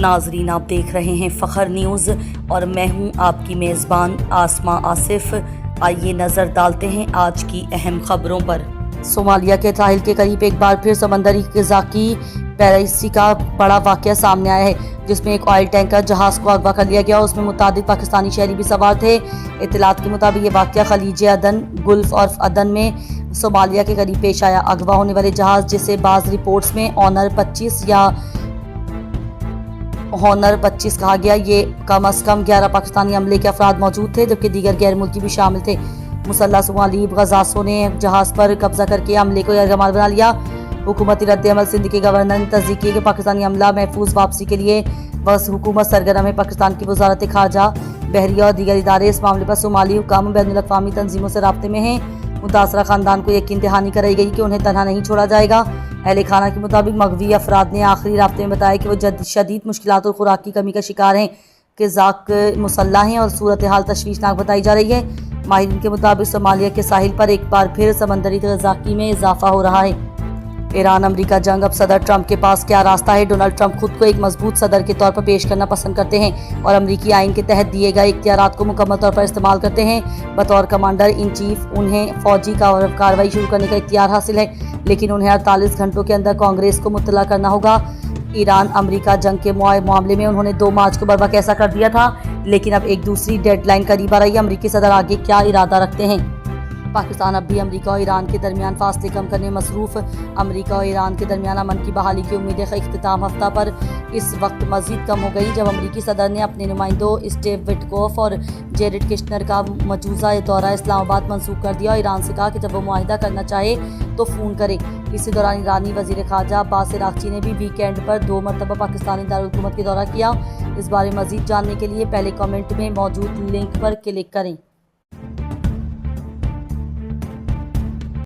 नाजरीन, आप देख रहे हैं फ़ख्र न्यूज़ और मैं हूं आपकी मेज़बान आसमा आसिफ। आइए नज़र डालते हैं आज की अहम खबरों पर। सोमालिया के साहिल के करीब एक बार फिर समंदरी ग़िज़ा की पैराइसी का बड़ा वाक़या सामने आया है, जिसमें एक ऑयल टैंकर जहाज़ को अगवा कर लिया गया। उसमें मुतादिद पाकिस्तानी शहरी भी सवार थे। इत्तलात के मुताबिक ये वाक़या खलीज अदन गुल्फ और अदन में सोमालिया के करीब पेश आया। अगवा होने वाले जहाज़, जिसे बाज़ रिपोर्ट्स में ऑनर 25 या हॉनर 25 कहा गया, ये कम अज़ कम 11 पाकिस्तानी अमले के अफराद मौजूद थे, जबकि दीगर गैर मुल्की भी शामिल थे। मुसल्लह सोमाली गजासों ने जहाज़ पर कब्जा करके अमले को यरगमाल बना लिया। हुकूमती रद्द-ए-अमल सिंध के गवर्नर ने तस्दीक की कि पाकिस्तानी अमला महफूज वापसी के लिए बस हुकूमत सरगर्म है। पाकिस्तान की वजारत खारजा, बहरिया और दीगर इदारे इस मामले पर सोमाली हुकाम बैनुल-अक़वामी तंजीमों से राब्ते में हैं। मुतासरा खानदान को यकीन दहानी कराई गई कि उन्हें तनहा नहीं छोड़ा जाएगा। अहले खाना के मुताबिक मगवी अफराद ने आखिरी राब्ते में बताया कि वो शदीद मुश्किलात और खुराक की कमी का शिकार हैं, कि ज़ाक मुसल्ला हैं और सूरत हाल तशवीशनाक बताई जा रही है। माहिरीन के मुताबिक सोमालिया के साहिल पर एक बार फिर समंदरी ग़ज़ाकी में इजाफा हो रहा है। ईरान अमरीका जंग, अब सदर ट्रंप के पास क्या रास्ता है? डोनाल्ड ट्रंप खुद को एक मजबूत सदर के तौर पर पेश करना पसंद करते हैं और अमरीकी आइन के तहत दिए गए इख्तियारात को मुकम्मल तौर पर इस्तेमाल करते हैं। बतौर कमांडर इन चीफ उन्हें फौजी कार्रवाई शुरू करने का इख्तियार हासिल है, लेकिन उन्हें 48 घंटों के अंदर कांग्रेस को मुत्तला करना होगा। ईरान अमरीका जंग के मामले में उन्होंने 2 मार्च को बर्बाद ऐसा कर दिया था, लेकिन अब एक दूसरी डेडलाइन करीब आ रही है। अमरीकी सदर आगे क्या इरादा रखते हैं? पाकिस्तान अब भी अमरीका और ईरान के दरमियान फासले कम करने मसरूफ़। अमरीका और ईरान के दरमियान अमन की बहाली की उम्मीदें इख्तिताम हफ्ता पर इस वक्त मज़ीद कम हो गई, जब अमरीकी सदर ने अपने नुमाइंदों स्टीव विटकोफ और जेरेड किश्नर का मजूज़ा दौरा इस्लामाबाद मनसूख कर दिया और ईरान से कहा कि जब वो मुआहिदा करना चाहे तो फ़ोन करे। इसी दौरान ईरानी वज़ीर ख़ारजा अब्बास अराग़ची ने भी वीकेंड पर 2 मरतबा पाकिस्तानी दारुल हुकूमत का दौरा किया। इस बारे मज़ीद जानने के लिए पहले कमेंट में मौजूद लिंक पर क्लिक करें।